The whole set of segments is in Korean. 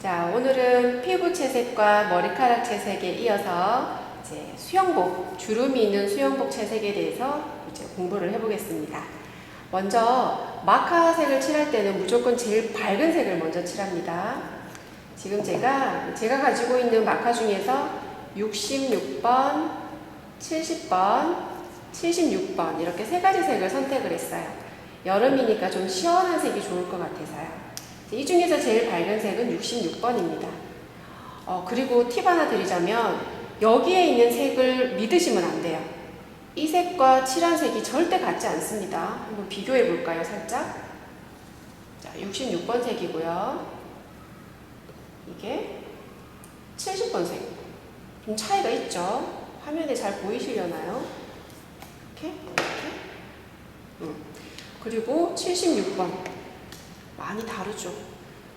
자, 오늘은 피부 채색과 머리카락 채색에 이어서 이제 수영복, 주름이 있는 수영복 채색에 대해서 이제 공부를 해보겠습니다. 먼저 마카색을 칠할 때는 무조건 제일 밝은 색을 먼저 칠합니다. 지금 제가 가지고 있는 마카 중에서 66번, 70번, 76번 이렇게 세 가지 색을 선택을 했어요. 여름이니까 좀 시원한 색이 좋을 것 같아서요. 이 중에서 제일 밝은 색은 66번입니다. 그리고 팁 하나 드리자면 여기에 있는 색을 믿으시면 안 돼요. 이 색과 칠한 색이 절대 같지 않습니다. 한번 비교해 볼까요, 살짝? 자, 66번 색이고요. 이게 70번 색. 좀 차이가 있죠? 화면에 잘 보이시려나요? 이렇게. 그리고 76번. 많이 다르죠.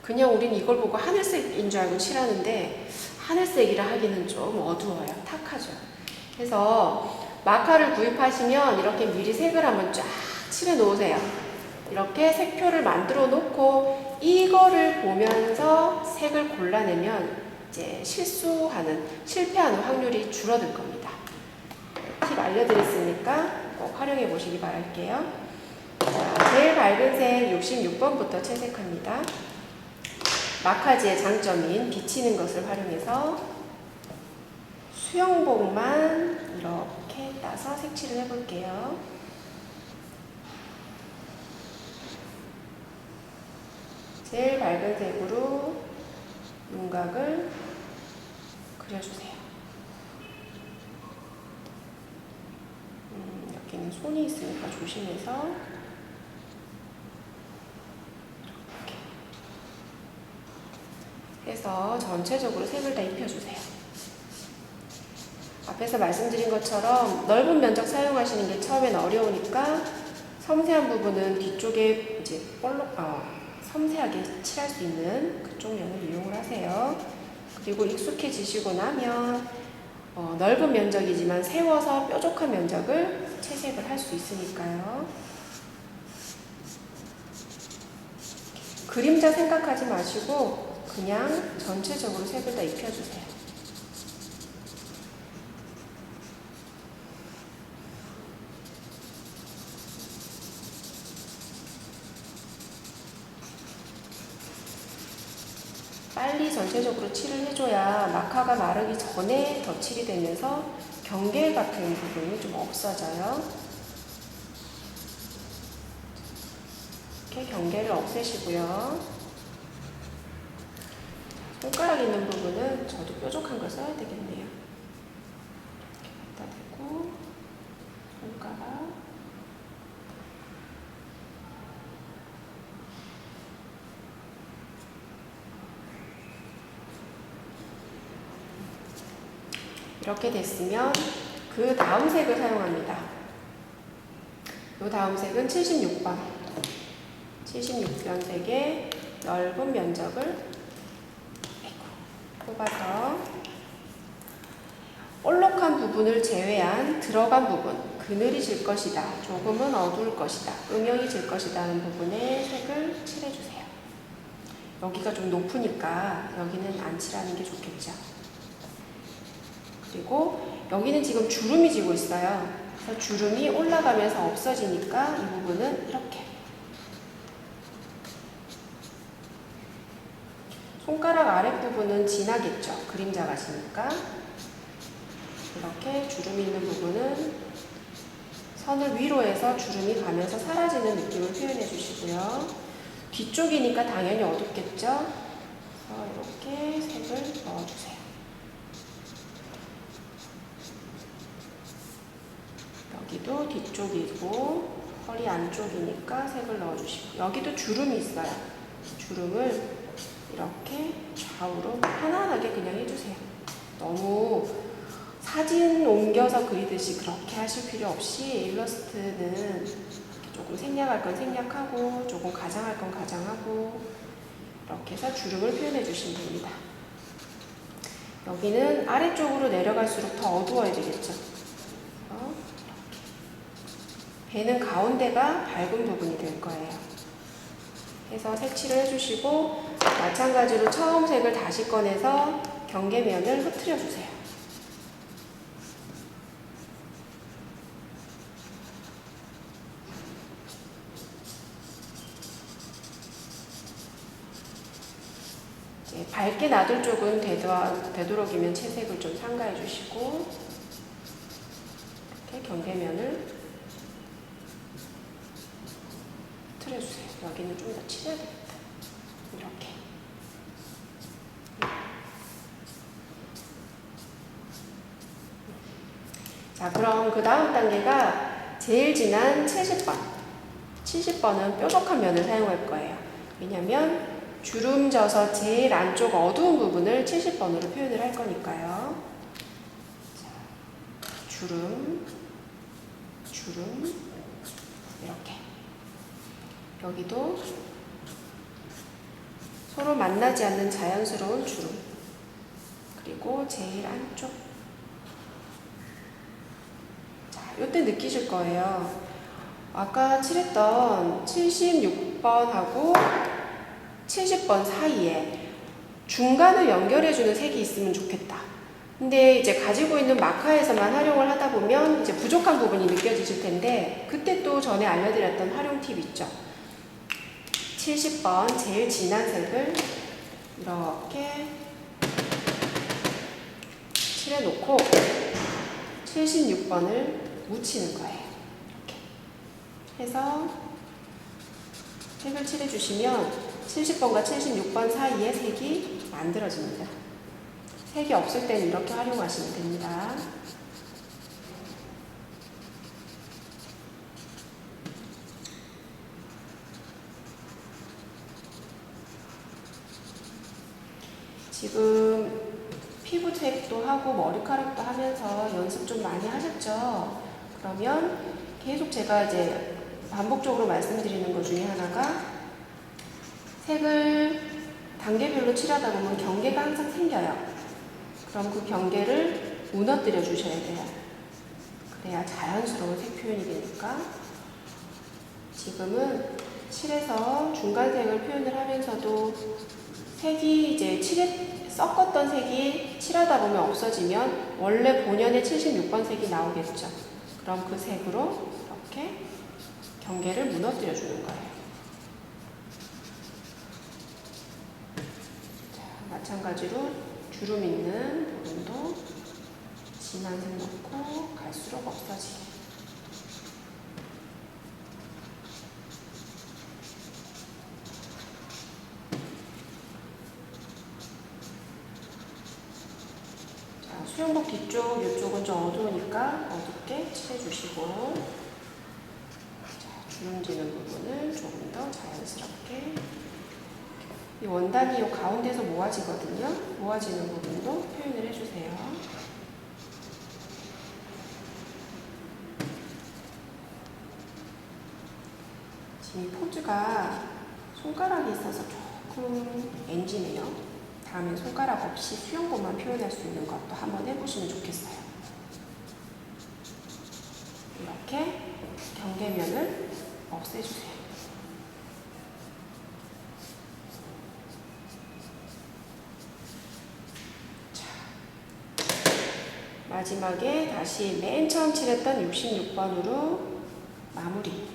그냥 우린 이걸 보고 하늘색인 줄 알고 칠하는데 하늘색이라 하기는 좀 어두워요. 탁하죠. 그래서 마카를 구입하시면 이렇게 미리 색을 한번 쫙 칠해 놓으세요. 이렇게 색표를 만들어 놓고 이거를 보면서 색을 골라내면 이제 실패하는 확률이 줄어들 겁니다. 팁 알려드렸으니까 꼭 활용해 보시기 바랄게요. 자, 제일 밝은 색 66번부터 채색합니다. 마카지의 장점인 비치는 것을 활용해서 수영복만 이렇게 따서 색칠을 해볼게요. 제일 밝은 색으로 윤곽을 그려주세요. 여기는 손이 있으니까 조심해서 해서 전체적으로 색을 다 입혀주세요. 앞에서 말씀드린 것처럼 넓은 면적 사용하시는 게 처음엔 어려우니까 섬세한 부분은 뒤쪽에 이제 섬세하게 칠할 수 있는 그쪽 면을 이용을 하세요. 그리고 익숙해지시고 나면 넓은 면적이지만 세워서 뾰족한 면적을 채색을 할 수 있으니까요. 그림자 생각하지 마시고 그냥 전체적으로 색을 다 입혀주세요. 빨리 전체적으로 칠을 해줘야 마카가 마르기 전에 덧칠이 되면서 경계 같은 부분이 좀 없어져요. 이렇게 경계를 없애시고요. 손가락 있는 부분은 저도 뾰족한 걸 써야 되겠네요. 이렇게 갖다 대고 손가락 이렇게 됐으면 그 다음 색을 사용합니다. 이 다음 색은 76번 76번 색의 넓은 면적을 뽑아서 볼록한 부분을 제외한 들어간 부분, 그늘이 질 것이다, 조금은 어두울 것이다, 음영이 질 것이다 하는 부분에 색을 칠해주세요. 여기가 좀 높으니까 여기는 안 칠하는 게 좋겠죠. 그리고 여기는 지금 주름이 지고 있어요. 그래서 주름이 올라가면서 없어지니까 이 부분은 이렇게 손가락 아랫부분은 진하겠죠. 그림자가 지니까. 이렇게 주름이 있는 부분은 선을 위로 해서 주름이 가면서 사라지는 느낌을 표현해 주시고요. 뒤쪽이니까 당연히 어둡겠죠. 이렇게 색을 넣어주세요. 여기도 뒤쪽이고 허리 안쪽이니까 색을 넣어주시고 여기도 주름이 있어요. 주름을 이렇게 좌우로 편안하게 그냥 해주세요. 너무 사진 옮겨서 그리듯이 그렇게 하실 필요 없이 일러스트는 조금 생략할 건 생략하고 조금 가장할 건 가장하고 이렇게 해서 주름을 표현해 주시면 됩니다. 여기는 아래쪽으로 내려갈수록 더 어두워지겠죠. 배는 가운데가 밝은 부분이 될 거예요. 해서 색칠을 해주시고 마찬가지로 처음 색을 다시 꺼내서 경계면을 흐트려 주세요. 밝게 놔둘 쪽은 되도록이면 채색을 좀 삼가해 주시고, 이렇게 경계면을 흐트려주세요. 여기는 좀 더 칠해야 되겠다. 이렇게. 자, 그럼 그 다음 단계가 제일 진한 70번. 70번은 뾰족한 면을 사용할 거예요. 왜냐면 주름 져서 제일 안쪽 어두운 부분을 70번으로 표현을 할 거니까요. 자, 주름, 이렇게. 여기도 서로 만나지 않는 자연스러운 주름. 그리고 제일 안쪽. 자, 이때 느끼실 거예요. 아까 칠했던 76번하고 70번 사이에 중간을 연결해주는 색이 있으면 좋겠다. 근데 이제 가지고 있는 마카에서만 활용을 하다 보면 이제 부족한 부분이 느껴지실 텐데, 그때 또 전에 알려드렸던 활용 팁 있죠. 70번 제일 진한 색을 이렇게 칠해놓고 76번을 묻히는 거예요. 이렇게 해서 색을 칠해주시면 70번과 76번 사이에 색이 만들어집니다. 색이 없을 때는 이렇게 활용하시면 됩니다. 지금 피부색도 하고 머리카락도 하면서 연습 좀 많이 하셨죠? 그러면 계속 제가 이제 반복적으로 말씀드리는 것 중에 하나가, 색을 단계별로 칠하다 보면 경계가 항상 생겨요. 그럼 그 경계를 무너뜨려 주셔야 돼요. 그래야 자연스러운 색 표현이 되니까. 지금은 칠해서 중간색을 표현을 하면서도 색이 이제 섞었던 색이 칠하다 보면 없어지면 원래 본연의 76번 색이 나오겠죠. 그럼 그 색으로 이렇게 경계를 무너뜨려 주는 거예요. 자, 마찬가지로 주름 있는 부분도 진한 색 넣고 갈수록 없어지게. 수영복 뒤쪽, 이쪽은 좀 어두우니까 어둡게 칠해주시고, 자, 주름지는 부분을 조금 더 자연스럽게. 이 원단이 이 가운데서 모아지거든요. 모아지는 부분도 표현을 해주세요. 지금 이 포즈가 손가락이 있어서 조금 NG네요. 다음에 손가락 없이 수영복만 표현할 수 있는 것도 한번 해보시면 좋겠어요. 이렇게 경계면을 없애주세요. 자, 마지막에 다시 맨 처음 칠했던 66번으로 마무리.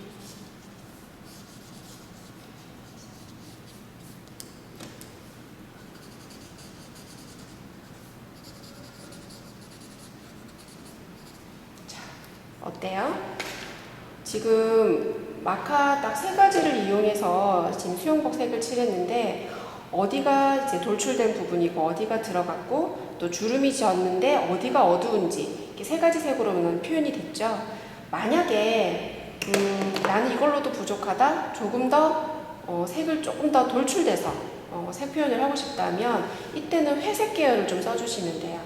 어때요? 지금 마카 딱 3가지를 이용해서 지금 수영복 색을 칠했는데, 어디가 이제 돌출된 부분이고 어디가 들어갔고 또 주름이 졌는데 어디가 어두운지 이렇게 3가지 색으로는 표현이 됐죠. 만약에 나는 이걸로도 부족하다, 조금 더 색을 조금 더 돌출돼서 색 표현을 하고 싶다면 이때는 회색 계열을 좀 써주시면 돼요.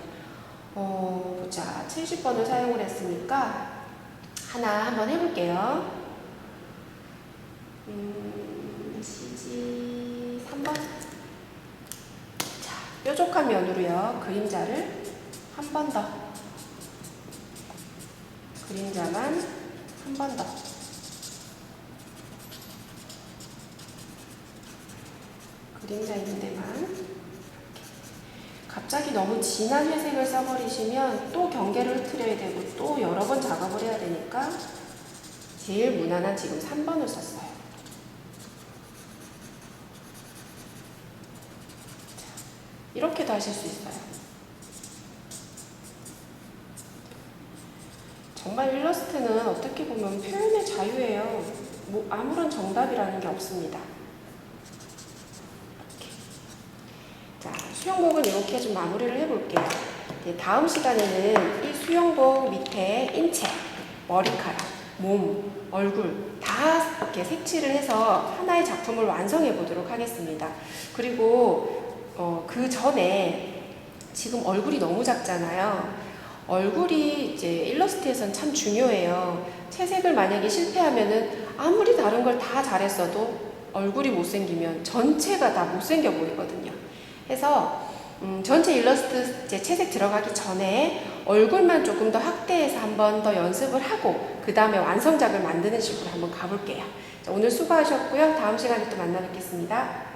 자, 70번을 사용을 했으니까 하나 한번 해볼게요. CG 3번. 자, 뾰족한 면으로요. 그림자를 한 번 더. 그림자만 한 번 더. 그림자 있는 데만 이렇게. 갑자기 너무 진한 회색을 써버리시면 또 경계를 흐트려야 되고 또 여러 번 작업을 해야 되니까 제일 무난한 지금 3번을 썼어요. 이렇게도 하실 수 있어요. 정말 일러스트는 어떻게 보면 표현의 자유예요. 뭐 아무런 정답이라는 게 없습니다. 이렇게. 자, 수영복은 이렇게 좀 마무리를 해볼게요. 다음 시간에는 이 수영복 밑에 인체, 머리카락, 몸, 얼굴 다 이렇게 색칠을 해서 하나의 작품을 완성해 보도록 하겠습니다. 그리고 그 전에 지금 얼굴이 너무 작잖아요. 얼굴이 이제 일러스트에선 참 중요해요. 채색을 만약에 실패하면은 아무리 다른 걸 다 잘했어도 얼굴이 못생기면 전체가 다 못생겨 보이거든요. 해서 전체 일러스트 이제 채색 들어가기 전에 얼굴만 조금 더 확대해서 한 번 더 연습을 하고 그 다음에 완성작을 만드는 식으로 한번 가볼게요. 자, 오늘 수고하셨고요. 다음 시간에 또 만나 뵙겠습니다.